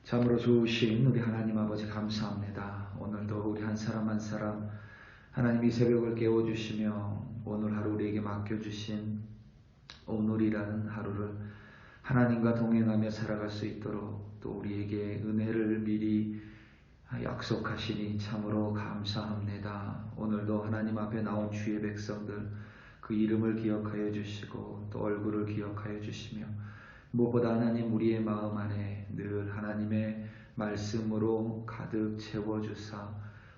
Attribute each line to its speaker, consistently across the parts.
Speaker 1: 참으로 좋으신 우리 하나님 아버지 감사합니다. 오늘도 우리 한 사람 한 사람 하나님이 새벽을 깨워주시며 오늘 하루 우리에게 맡겨주신 오늘이라는 하루를 하나님과 동행하며 살아갈 수 있도록 또 우리에게 은혜를 미리 약속하시니 참으로 감사합니다. 오늘도 하나님 앞에 나온 주의 백성들 그 이름을 기억하여 주시고 또 얼굴을 기억하여 주시며 무엇보다 하나님 우리의 마음 안에 늘 하나님의 말씀으로 가득 채워주사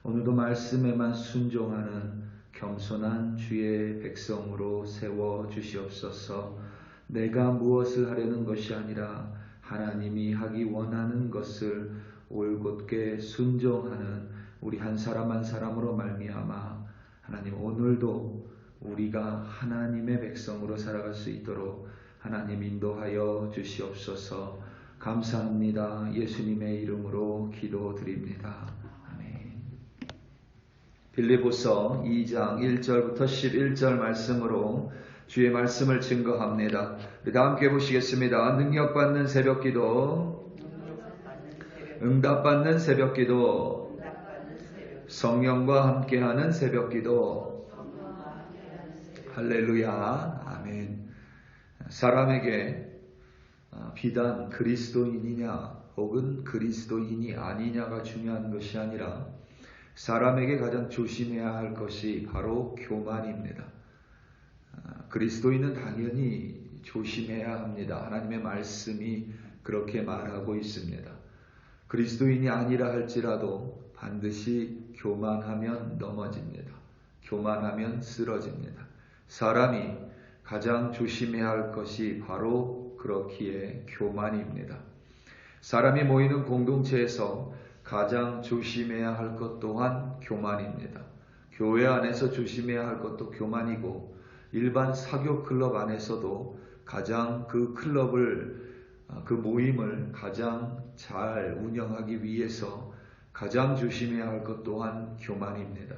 Speaker 1: 오늘도 말씀에만 순종하는 겸손한 주의 백성으로 세워주시옵소서. 내가 무엇을 하려는 것이 아니라 하나님이 하기 원하는 것을 올곧게 순종하는 우리 한 사람 한 사람으로 말미암아 하나님 오늘도 우리가 하나님의 백성으로 살아갈 수 있도록 하나님 인도하여 주시옵소서. 감사합니다. 예수님의 이름으로 기도드립니다. 아멘. 빌립보서 2장 1절부터 11절 말씀으로 주의 말씀을 증거합니다. 우리 다 함께 보시겠습니다. 능력받는 새벽기도, 응답받는 새벽기도, 성령과 함께하는 새벽기도. 할렐루야. 아멘. 사람에게 비단 그리스도인이냐 혹은 그리스도인이 아니냐가 중요한 것이 아니라 사람에게 가장 조심해야 할 것이 바로 교만입니다. 그리스도인은 당연히 조심해야 합니다. 하나님의 말씀이 그렇게 말하고 있습니다. 그리스도인이 아니라 할지라도 반드시 교만하면 넘어집니다. 교만하면 쓰러집니다. 사람이 가장 조심해야 할 것이 바로 그렇기에 교만입니다. 사람이 모이는 공동체에서 가장 조심해야 할 것 또한 교만입니다. 교회 안에서 조심해야 할 것도 교만이고 일반 사교 클럽 안에서도 가장 그 모임을 가장 잘 운영하기 위해서 가장 조심해야 할 것 또한 교만입니다.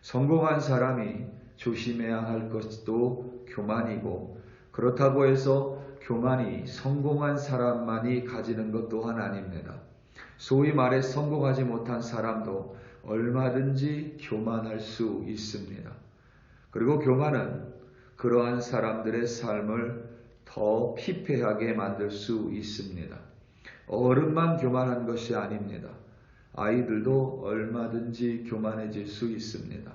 Speaker 1: 성공한 사람이 조심해야 할 것도 교만이고 그렇다고 해서 교만이 성공한 사람만이 가지는 것 또한 아닙니다. 소위 말해 성공하지 못한 사람도 얼마든지 교만할 수 있습니다. 그리고 교만은 그러한 사람들의 삶을 더 피폐하게 만들 수 있습니다. 어른만 교만한 것이 아닙니다. 아이들도 얼마든지 교만해질 수 있습니다.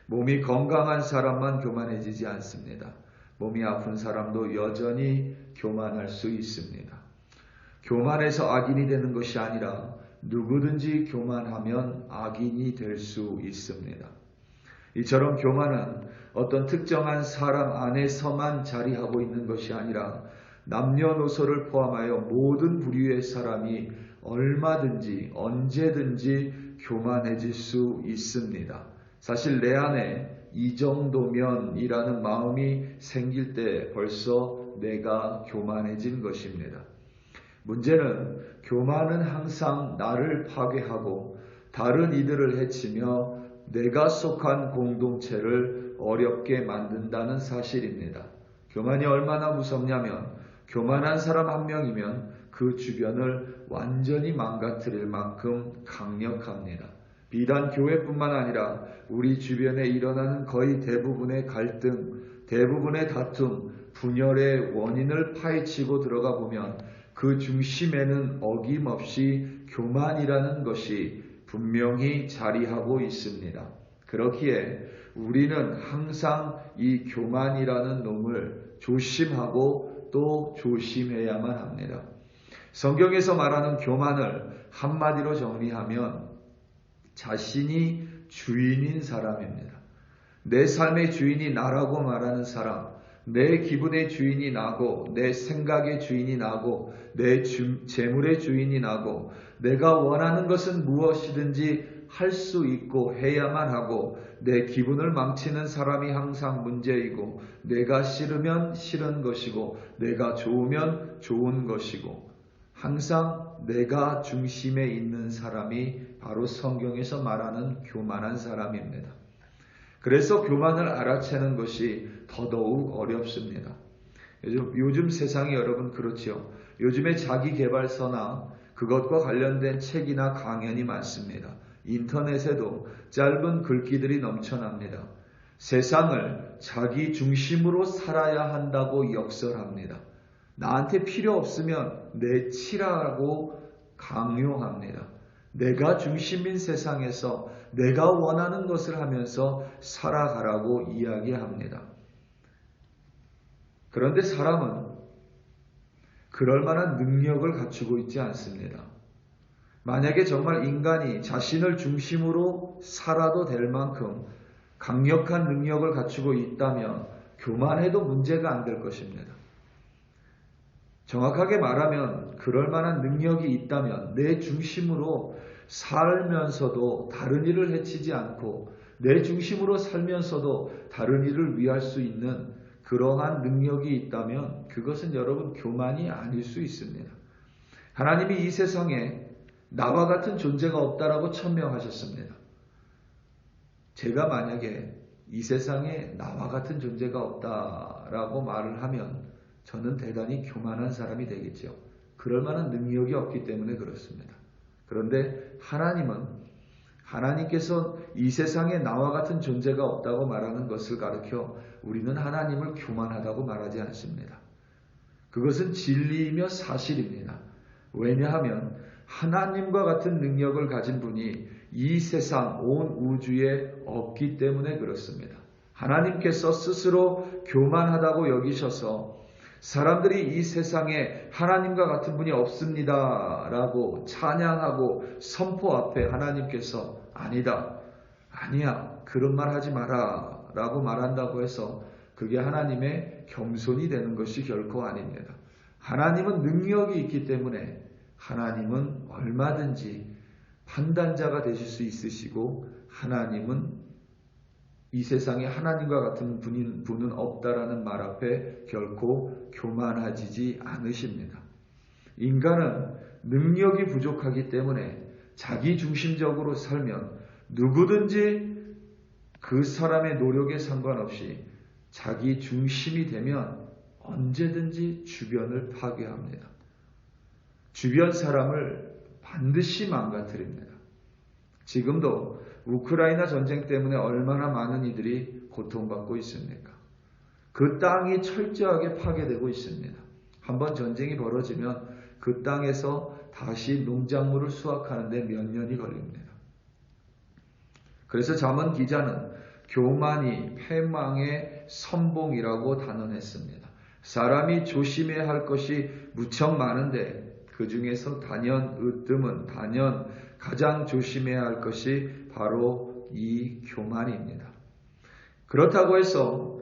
Speaker 1: 몸이 건강한 사람만 교만해지지 않습니다. 몸이 아픈 사람도 여전히 교만할 수 있습니다. 교만해서 악인이 되는 것이 아니라 누구든지 교만하면 악인이 될 수 있습니다. 이처럼 교만은 어떤 특정한 사람 안에서만 자리하고 있는 것이 아니라 남녀노소를 포함하여 모든 부류의 사람이 얼마든지 언제든지 교만해질 수 있습니다. 사실 내 안에 이 정도면이라는 마음이 생길 때 벌써 내가 교만해진 것입니다. 문제는 교만은 항상 나를 파괴하고 다른 이들을 해치며 내가 속한 공동체를 어렵게 만든다는 사실입니다. 교만이 얼마나 무섭냐면 교만한 사람 한 명이면 그 주변을 완전히 망가뜨릴 만큼 강력합니다. 비단 교회뿐만 아니라 우리 주변에 일어나는 거의 대부분의 갈등, 대부분의 다툼, 분열의 원인을 파헤치고 들어가 보면 그 중심에는 어김없이 교만이라는 것이 분명히 자리하고 있습니다. 그렇기에 우리는 항상 이 교만이라는 놈을 조심하고 또 조심해야만 합니다. 성경에서 말하는 교만을 한마디로 정리하면 자신이 주인인 사람입니다. 내 삶의 주인이 나라고 말하는 사람, 내 기분의 주인이 나고 내 생각의 주인이 나고 내 재물의 주인이 나고 내가 원하는 것은 무엇이든지 할 수 있고 해야만 하고 내 기분을 망치는 사람이 항상 문제이고 내가 싫으면 싫은 것이고 내가 좋으면 좋은 것이고 항상 내가 중심에 있는 사람이 바로 성경에서 말하는 교만한 사람입니다. 그래서 교만을 알아채는 것이 더더욱 어렵습니다. 요즘 세상이 여러분 그렇지요. 요즘에 자기 개발서나 그것과 관련된 책이나 강연이 많습니다. 인터넷에도 짧은 글귀들이 넘쳐납니다. 세상을 자기 중심으로 살아야 한다고 역설합니다. 나한테 필요 없으면 내치라고 강요합니다. 내가 중심인 세상에서 내가 원하는 것을 하면서 살아가라고 이야기합니다. 그런데 사람은 그럴 만한 능력을 갖추고 있지 않습니다. 만약에 정말 인간이 자신을 중심으로 살아도 될 만큼 강력한 능력을 갖추고 있다면 교만해도 문제가 안 될 것입니다. 정확하게 말하면 그럴 만한 능력이 있다면 내 중심으로 살면서도 다른 이를 해치지 않고 내 중심으로 살면서도 다른 이를 위할 수 있는 그러한 능력이 있다면 그것은 여러분 교만이 아닐 수 있습니다. 하나님이 이 세상에 나와 같은 존재가 없다라고 천명하셨습니다. 제가 만약에 이 세상에 나와 같은 존재가 없다라고 말을 하면 저는 대단히 교만한 사람이 되겠죠. 그럴 만한 능력이 없기 때문에 그렇습니다. 그런데 하나님께서 이 세상에 나와 같은 존재가 없다고 말하는 것을 가르쳐 우리는 하나님을 교만하다고 말하지 않습니다. 그것은 진리이며 사실입니다. 왜냐하면 하나님과 같은 능력을 가진 분이 이 세상 온 우주에 없기 때문에 그렇습니다. 하나님께서 스스로 교만하다고 여기셔서 사람들이 이 세상에 하나님과 같은 분이 없습니다 라고 찬양하고 선포 앞에 하나님께서 아니야 그런 말 하지 마라 라고 말한다고 해서 그게 하나님의 겸손이 되는 것이 결코 아닙니다. 하나님은 능력이 있기 때문에 하나님은 얼마든지 판단자가 되실 수 있으시고 하나님은 이 세상에 하나님과 같은 분은 없다라는 말 앞에 결코 교만하지 않으십니다. 인간은 능력이 부족하기 때문에 자기 중심적으로 살면 누구든지 그 사람의 노력에 상관없이 자기 중심이 되면 언제든지 주변을 파괴합니다. 주변 사람을 반드시 망가뜨립니다. 지금도 우크라이나 전쟁 때문에 얼마나 많은 이들이 고통받고 있습니까? 그 땅이 철저하게 파괴되고 있습니다. 한번 전쟁이 벌어지면 그 땅에서 다시 농작물을 수확하는데 몇 년이 걸립니다. 그래서 잠언 기자는 교만이 패망의 선봉이라고 단언했습니다. 사람이 조심해야 할 것이 무척 많은데 그 중에서 단연 가장 조심해야 할 것이 바로 이 교만입니다. 그렇다고 해서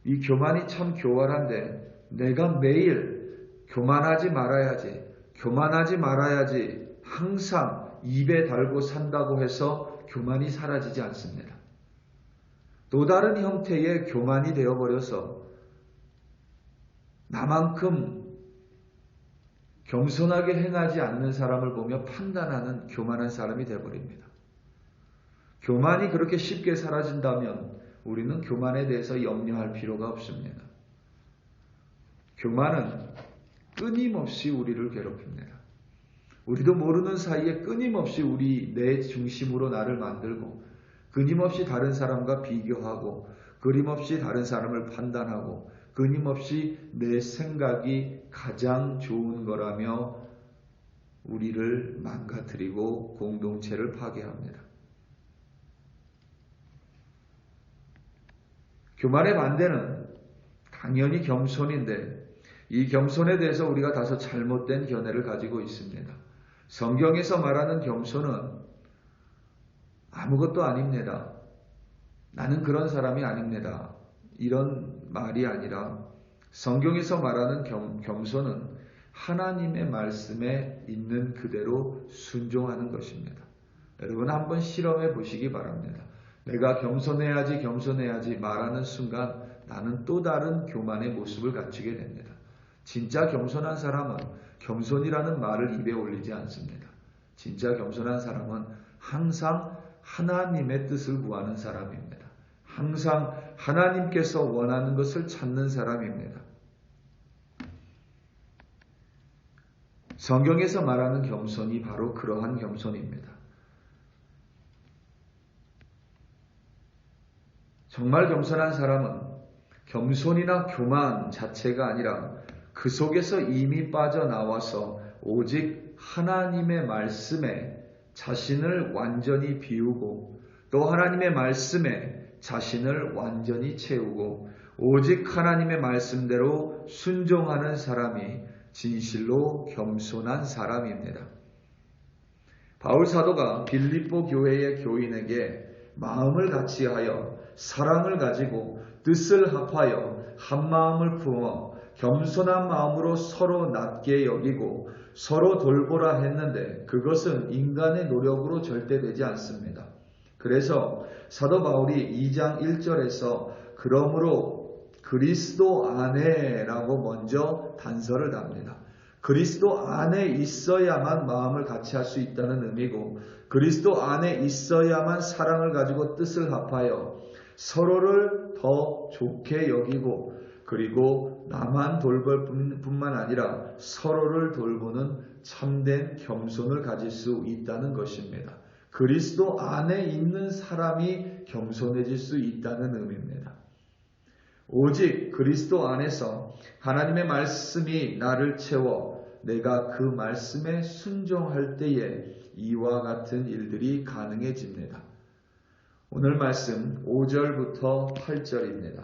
Speaker 1: 이 교만이 참 교활한데 내가 매일 교만하지 말아야지 항상 입에 달고 산다고 해서 교만이 사라지지 않습니다. 또 다른 형태의 교만이 되어버려서 나만큼 겸손하게 행하지 않는 사람을 보며 판단하는 교만한 사람이 되어버립니다. 교만이 그렇게 쉽게 사라진다면 우리는 교만에 대해서 염려할 필요가 없습니다. 교만은 끊임없이 우리를 괴롭힙니다. 우리도 모르는 사이에 끊임없이 내 중심으로 나를 만들고 끊임없이 다른 사람과 비교하고 끊임없이 다른 사람을 판단하고 끊임없이 내 생각이 가장 좋은 거라며 우리를 망가뜨리고 공동체를 파괴합니다. 교만의 반대는 당연히 겸손인데 이 겸손에 대해서 우리가 다소 잘못된 견해를 가지고 있습니다. 성경에서 말하는 겸손은 아무것도 아닙니다. 나는 그런 사람이 아닙니다. 이런 말이 아니라 성경에서 말하는 겸손은 하나님의 말씀에 있는 그대로 순종하는 것입니다. 여러분 한번 실험해 보시기 바랍니다. 내가 겸손해야지 말하는 순간 나는 또 다른 교만의 모습을 갖추게 됩니다. 진짜 겸손한 사람은 겸손이라는 말을 입에 올리지 않습니다. 진짜 겸손한 사람은 항상 하나님의 뜻을 구하는 사람입니다. 항상 하나님께서 원하는 것을 찾는 사람입니다. 성경에서 말하는 겸손이 바로 그러한 겸손입니다. 정말 겸손한 사람은 겸손이나 교만 자체가 아니라 그 속에서 이미 빠져나와서 오직 하나님의 말씀에 자신을 완전히 비우고 또 하나님의 말씀에 자신을 완전히 채우고 오직 하나님의 말씀대로 순종하는 사람이 진실로 겸손한 사람입니다. 바울 사도가 빌립보 교회의 교인에게 마음을 같이하여 사랑을 가지고 뜻을 합하여 한 마음을 품어 겸손한 마음으로 서로 낮게 여기고 서로 돌보라 했는데 그것은 인간의 노력으로 절대 되지 않습니다. 그래서 사도 바울이 2장 1절에서 그러므로 그리스도 안에라고 먼저 단서를 답니다. 그리스도 안에 있어야만 마음을 같이 할 수 있다는 의미고 그리스도 안에 있어야만 사랑을 가지고 뜻을 합하여 서로를 더 좋게 여기고 그리고 나만 돌볼 뿐만 아니라 서로를 돌보는 참된 겸손을 가질 수 있다는 것입니다. 그리스도 안에 있는 사람이 겸손해질 수 있다는 의미입니다. 오직 그리스도 안에서 하나님의 말씀이 나를 채워 내가 그 말씀에 순종할 때에 이와 같은 일들이 가능해집니다. 오늘 말씀 5절부터 8절입니다.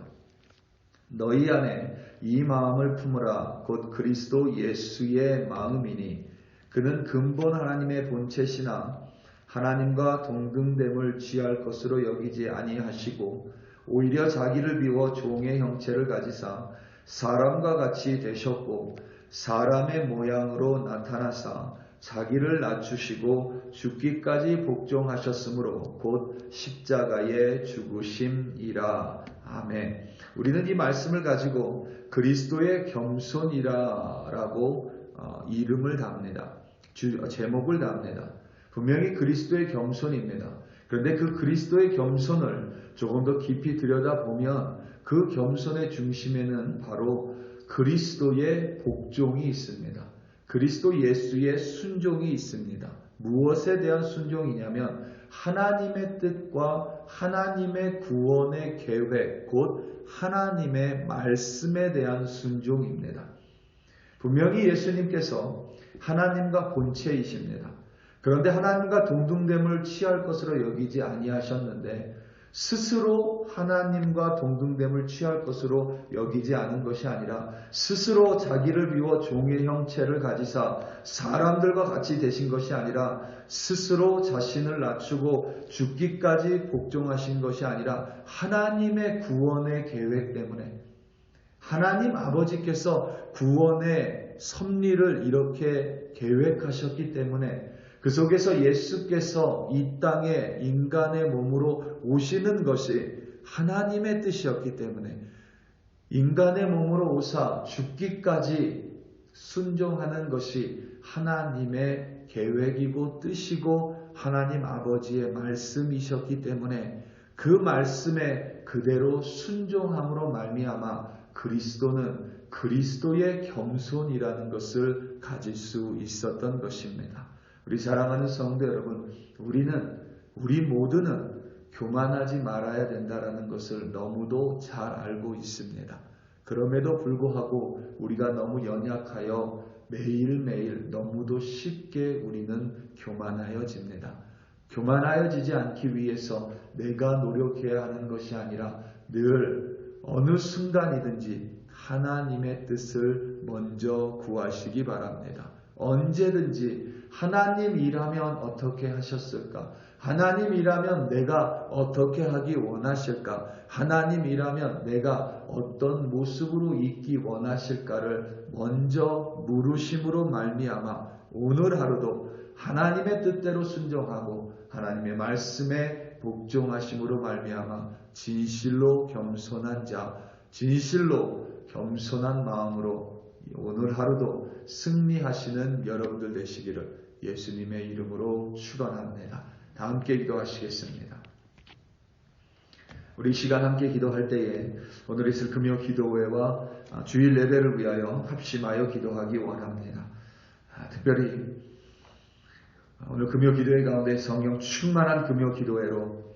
Speaker 1: 너희 안에 이 마음을 품으라 곧 그리스도 예수의 마음이니 그는 근본 하나님의 본체시나 하나님과 동등됨을 취할 것으로 여기지 아니하시고 오히려 자기를 비워 종의 형체를 가지사 사람과 같이 되셨고 사람의 모양으로 나타나사 자기를 낮추시고 죽기까지 복종하셨으므로 곧 십자가의 죽으심이라. 아멘. 우리는 이 말씀을 가지고 그리스도의 겸손이라라고 이름을 답니다. 제목을 답니다. 분명히 그리스도의 겸손입니다. 그런데 그 그리스도의 겸손을 조금 더 깊이 들여다보면 그 겸손의 중심에는 바로 그리스도의 복종이 있습니다. 그리스도 예수의 순종이 있습니다. 무엇에 대한 순종이냐면 하나님의 뜻과 하나님의 구원의 계획, 곧 하나님의 말씀에 대한 순종입니다. 분명히 예수님께서 하나님과 본체이십니다. 그런데 하나님과 동등됨을 취할 것으로 여기지 아니하셨는데 스스로 하나님과 동등됨을 취할 것으로 여기지 않은 것이 아니라 스스로 자기를 비워 종의 형체를 가지사 사람들과 같이 되신 것이 아니라 스스로 자신을 낮추고 죽기까지 복종하신 것이 아니라 하나님의 구원의 계획 때문에 하나님 아버지께서 구원의 섭리를 이렇게 계획하셨기 때문에 그 속에서 예수께서 이 땅에 인간의 몸으로 오시는 것이 하나님의 뜻이었기 때문에 인간의 몸으로 오사 죽기까지 순종하는 것이 하나님의 계획이고 뜻이고 하나님 아버지의 말씀이셨기 때문에 그 말씀에 그대로 순종함으로 말미암아 그리스도는 그리스도의 겸손이라는 것을 가질 수 있었던 것입니다. 우리 사랑하는 성도 여러분, 우리 모두는 교만하지 말아야 된다는 것을 너무도 잘 알고 있습니다. 그럼에도 불구하고 우리가 너무 연약하여 매일매일 너무도 쉽게 우리는 교만하여집니다. 교만하여지지 않기 위해서 내가 노력해야 하는 것이 아니라 늘 어느 순간이든지 하나님의 뜻을 먼저 구하시기 바랍니다. 언제든지 하나님 일하면 어떻게 하셨을까? 하나님 일하면 내가 어떻게 하기 원하실까? 하나님 일하면 내가 어떤 모습으로 있기 원하실까를 먼저 물으심으로 말미암아 오늘 하루도 하나님의 뜻대로 순종하고 하나님의 말씀에 복종하심으로 말미암아 진실로 겸손한 자, 진실로 겸손한 마음으로 오늘 하루도 승리하시는 여러분들 되시기를 예수님의 이름으로 축원합니다. 다 함께 기도하시겠습니다. 우리 시간 함께 기도할 때에 오늘 있을 금요 기도회와 주일 예배를 위하여 합심하여 기도하기 원합니다. 특별히 오늘 금요 기도회 가운데 성령 충만한 금요 기도회로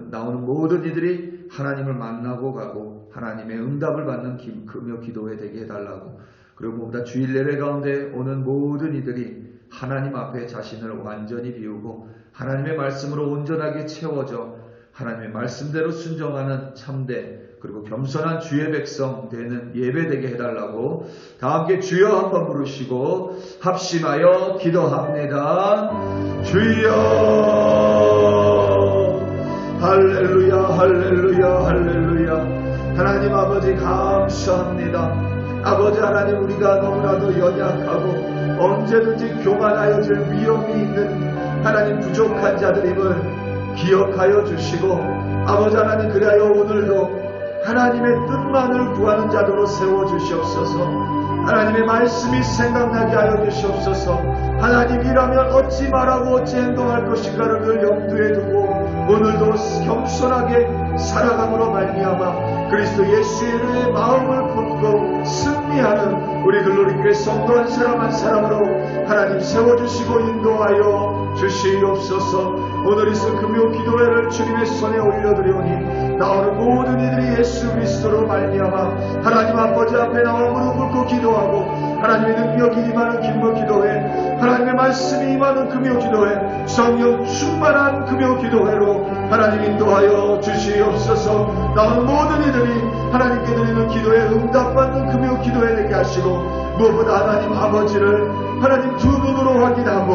Speaker 1: 나오는 모든 이들이 하나님을 만나고 가고 하나님의 응답을 받는 금요 기도회 되게 해달라고, 그리고 무엇보다 주일 예배 가운데 오는 모든 이들이 하나님 앞에 자신을 완전히 비우고 하나님의 말씀으로 온전하게 채워져 하나님의 말씀대로 순종하는 참된 그리고 겸손한 주의 백성 되는 예배 되게 해달라고 다 함께 주여 한번 부르시고 합심하여 기도합니다. 주여 할렐루야 할렐루야 할렐루야. 하나님 아버지 감사합니다. 아버지 하나님, 우리가 너무나도 연약하고 언제든지 교만하여질 위험이 있는 하나님 부족한 자들임을 기억하여 주시고, 아버지 하나님 그리하여 오늘도 하나님의 뜻만을 구하는 자들로 세워주시옵소서. 하나님의 말씀이 생각나게 하여 주시옵소서. 하나님이라면 어찌 말하고 어찌 행동할 것인가를 늘 염두에 두고 오늘도 겸손하게 살아감으로 말미암아 그리스도 예수의 마음을 품고 승리하는 우리 글로리교회 성도 한 사람 한 사람으로 하나님 세워주시고 인도하여 주시옵소서. 오늘 있을 금요 기도회를 주님의 손에 올려드리오니 나오는 모든 이들이 예수 그리스도로 말미암아 하나님 아버지 앞에 나와 무릎 꿇고 기도하고 하나님의 능력이 임하는 금요 기도회, 하나님의 말씀이 임하는 금요 기도회, 성령 충만한 금요 기도회로 하나님 인도하여 주시옵소서. 나오는 모든 이들이 하나님께 드리는 기도에 응답받는 금요 기도회 되게 하시고, 무엇보다 하나님 아버지를 하나님 두 눈으로 확인하고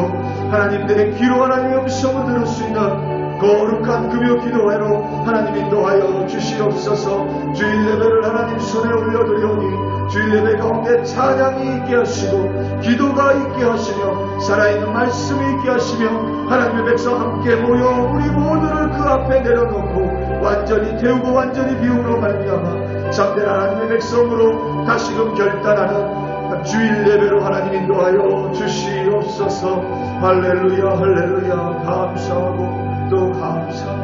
Speaker 1: 하나님 내 귀로 하나님의 음성을 들을 수 있는 거룩한 금요 기도회로 하나님 인도하여 주시옵소서. 주일 예배를 하나님 손에 올려드리오니 주일 예배 가운데 찬양이 있게 하시고 기도가 있게 하시며 살아있는 말씀이 있게 하시며 하나님의 백성 함께 모여 우리 모두를 그 앞에 내려놓고 완전히 태우고 완전히 비움으로 말미암아 참된 하나님의 백성으로 다시금 결단하는 주일 예배로 하나님 인도하여 주시옵소서. 할렐루야 할렐루야. 감사하고 또 감사합니다.